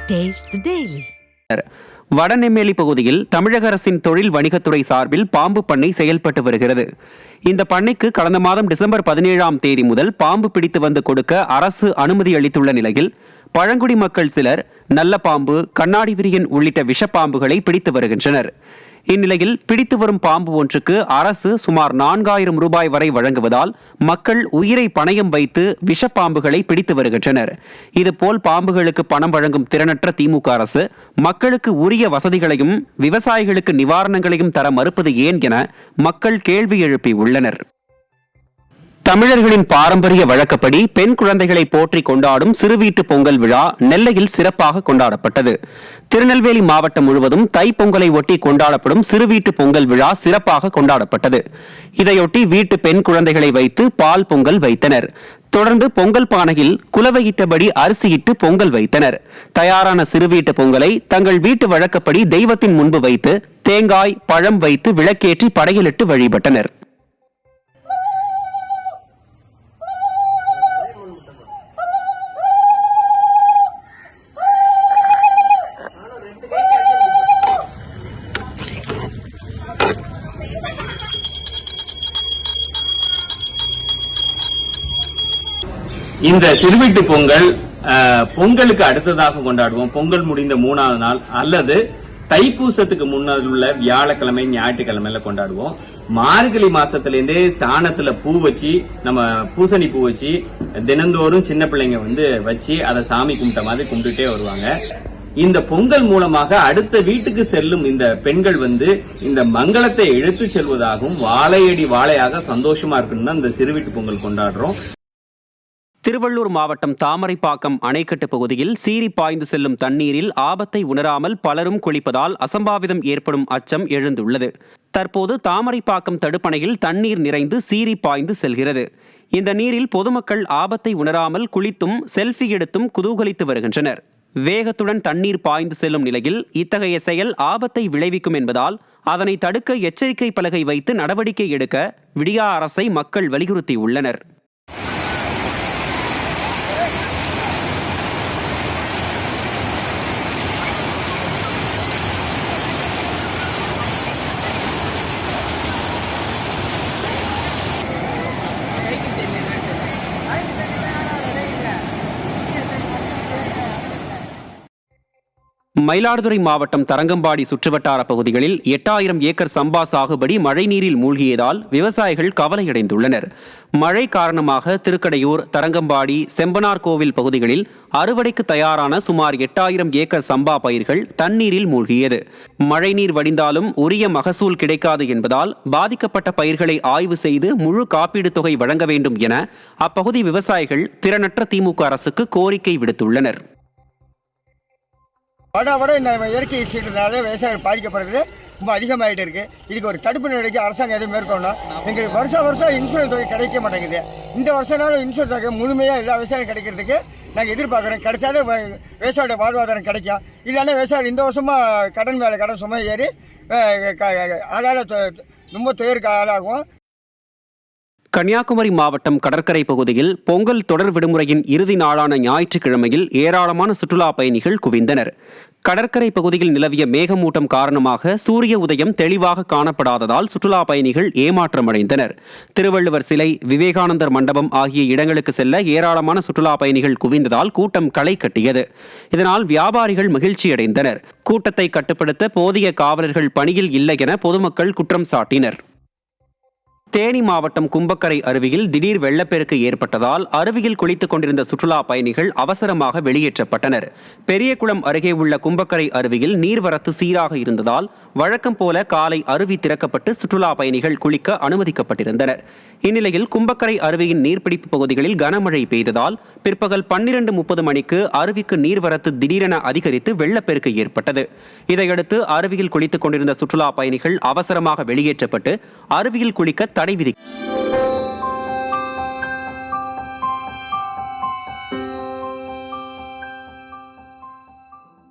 Taste the Daily. Vadanemmeli பகுதியில் தமிழக அரசின் தொழில் வணிகத்துறை சார்பில் பாம்பு பண்ணை செயல்பட்டு வருகிறது. இந்த பண்ணைக்கு கடந்த மாதம் டிசம்பர் 17ஆம் தேதி முதல் பாம்பு பிடித்து வந்து கொடுக்க அரசு அனுமதி அளித்துள்ள நிலையில் பழங்குடி மக்கள் சிலர் நல்ல பாம்பு, கண்ணாடி விரியன் உள்ளிட்ட விஷப்பாம்புகளை பிடித்து வருகின்றனர். இந்நிலையில் பிடித்து வரும் பாம்பு ஒன்றுக்கு அரசு சுமார் 4000 ரூபாய் வரை வழங்குவதால் மக்கள் உயிரை பணயம் வைத்து விஷப்பாம்புகளை பிடித்து வருகின்றனர். இதுபோல் பாம்புகளுக்கு பணம் வழங்கும் திறனற்ற திமுக அரசு மக்களுக்கு உரிய வசதிகளையும் விவசாயிகளுக்கு நிவாரணங்களையும் தர மறுப்பது ஏன் என மக்கள் கேள்வி எழுப்பியுள்ளனர். தமிழர்களின் பாரம்பரிய வழக்கப்படி பெண் குழந்தைகளை போற்றி கொண்டாடும் சிறுவீட்டு பொங்கல் விழா நெல்லையில் சிறப்பாக கொண்டாடப்பட்டது. திருநெல்வேலி மாவட்டம் முழுவதும் தைப்பொங்கலை ஒட்டி கொண்டாடப்படும் சிறுவீட்டு பொங்கல் விழா சிறப்பாக கொண்டாடப்பட்டது. இதையொட்டி வீட்டு பெண் குழந்தைகளை வைத்து பால் பொங்கல் வைத்தனர். தொடர்ந்து பொங்கல் பானையில் குலவையிட்டபடி அரிசியிட்டு பொங்கல் வைத்தனர். தயாரான சிறுவீட்டு பொங்கலை தங்கள் வீட்டு வழக்கப்படி தெய்வத்தின் முன்பு வைத்து தேங்காய், பழம் வைத்து விளக்கேற்றி படையலிட்டு வழிபட்டனர். இந்த சிறுவீட்டு பொங்கல் பொங்கலுக்கு அடுத்ததாக கொண்டாடுவோம். பொங்கல் முடிந்த 3வது நாள் அல்லது தைப்பூசத்துக்கு முன்னால் உள்ள வியாழக்கிழமை, ஞாயிற்றுக்கிழமையில கொண்டாடுவோம். மார்கழி மாசத்திலேருந்தே சாணத்துல பூ வச்சு, நம்ம பூசணி பூ வச்சு தினந்தோறும் சின்ன பிள்ளைங்க வச்சு அதை சாமி கும்பிட்ட மாதிரி கும்பிட்டுட்டே வருவாங்க. இந்த பொங்கல் மூலமாக அடுத்த வீட்டுக்கு செல்லும் இந்த பெண்கள் இந்த மங்களத்தை எடுத்து செல்வதாகவும் வாழையடி வாழையாக சந்தோஷமா இருக்குன்னு இந்த சிறுவீட்டு பொங்கல் கொண்டாடுறோம். திருவள்ளூர் மாவட்டம் தாமரைப்பாக்கம் அணைக்கட்டு பகுதியில் சீறி பாய்ந்து செல்லும் தண்ணீரில் ஆபத்தை உணராமல் பலரும் குளிப்பதால் அசம்பாவிதம் ஏற்படும் அச்சம் எழுந்துள்ளது. தற்போது தாமரைப்பாக்கம் தடுப்பணையில் தண்ணீர் நிறைந்து சீறி பாய்ந்து செல்கிறது. இந்த நீரில் பொதுமக்கள் ஆபத்தை உணராமல் குளித்தும் செல்ஃபி எடுத்தும் குதூகலித்து வருகின்றனர். வேகத்துடன் தண்ணீர் பாய்ந்து செல்லும் நிலையில் இத்தகைய செயல் ஆபத்தை விளைவிக்கும் என்பதால் அதனை தடுக்க எச்சரிக்கை பலகை வைத்து நடவடிக்கை எடுக்க விடியா அரசை மக்கள் வலியுறுத்தியுள்ளனர். மயிலாடுதுறை மாவட்டம் தரங்கம்பாடி சுற்றுவட்டார பகுதிகளில் 8000 ஏக்கர் சம்பா சாகுபடி மழைநீரில் மூழ்கியதால் விவசாயிகள் கவலையடைந்துள்ளனர். மழை காரணமாக திருக்கடையூர், தரங்கம்பாடி, செம்பனார் கோவில் பகுதிகளில் அறுவடைக்கு தயாரான சுமார் 8000 ஏக்கர் சம்பா பயிர்கள் தண்ணீரில் மூழ்கியது. மழைநீர் வடிந்தாலும் உரிய மகசூல் கிடைக்காது என்பதால் பாதிக்கப்பட்ட பயிர்களை ஆய்வு செய்து முழு காப்பீடு தொகை வழங்க வேண்டும் என அப்பகுதி விவசாயிகள் திறனற்ற திமுக அரசுக்கு கோரிக்கை விடுத்துள்ளனர். வட இந்த இயற்கை சீற்றத்தினால விவசாயம் பாதிக்கப்படுறது ரொம்ப அதிகமாகிட்டு இருக்கு. இதுக்கு ஒரு தடுப்பு நடவடிக்கை அரசாங்கம் எதுவும் மேற்கொள்ளணும். எங்களுக்கு வருஷம் இன்சூரன்ஸ் தொகை கிடைக்க மாட்டேங்குது. இந்த வருஷம்னாலும் இன்சூரன்ஸ் தொகை முழுமையாக எல்லா விவசாயம் கிடைக்கிறதுக்கு நாங்கள் எதிர்பார்க்குறோம். கிடைச்சாலே விவசாயோட வாழ்வாதாரம் கிடைக்கும். இல்லைன்னா விவசாயம் இந்த வருஷமாக கடன் மேலே கடன் சுமை ஏறி அதால் ரொம்ப துயருக்கு ஆளாகும். கன்னியாகுமரி மாவட்டம் கடற்கரை பகுதியில் பொங்கல் தொடர் விடுமுறையின் இறுதி நாளான ஞாயிற்றுக்கிழமையில் ஏராளமான சுற்றுலா பயணிகள் குவிந்தனர். கடற்கரை பகுதியில் நிலவிய மேகமூட்டம் காரணமாக சூரிய உதயம் தெளிவாக காணப்படாததால் சுற்றுலா பயணிகள் ஏமாற்றமடைந்தனர். திருவள்ளுவர் சிலை, விவேகானந்தர் மண்டபம் ஆகிய இடங்களுக்கு செல்ல ஏராளமான சுற்றுலா பயணிகள் குவிந்ததால் கூட்டம் களை கட்டியது. இதனால் வியாபாரிகள் மகிழ்ச்சியடைந்தனர். கூட்டத்தை கட்டுப்படுத்த போதிய காவலர்கள் பணியில் இல்லை என பொதுமக்கள் குற்றம் சாட்டினர். தேனி மாவட்டம் கும்பக்கரை அருவியில் திடீர் வெள்ளப்பெருக்கு ஏற்பட்டதால் அருவியில் குளித்துக் கொண்டிருந்த சுற்றுலா பயணிகள் அவசரமாக வெளியேற்றப்பட்டனர். பெரியகுளம் அருகே உள்ள கும்பக்கரை அருவியில் நீர்வரத்து சீராக இருந்ததால் வழக்கம் போல காலை அருவி திறக்கப்பட்டு சுற்றுலா பயணிகள் குளிக்க அனுமதிக்கப்பட்டிருந்தனர். இந்நிலையில் கும்பக்கரை அருவியின் நீர்பிடிப்பு பகுதிகளில் கனமழை பெய்ததால் பிற்பகல் 12:30 மணிக்கு அருவிக்கு நீர்வரத்து திடீரென அதிகரித்து வெள்ளப்பெருக்கு ஏற்பட்டது. இதையடுத்து அருவியில் குளித்துக் கொண்டிருந்த சுற்றுலா பயணிகள் அவசரமாக வெளியேற்றப்பட்டு அருவியில் குளிக்க தடை விதிக்கப்பட்டது.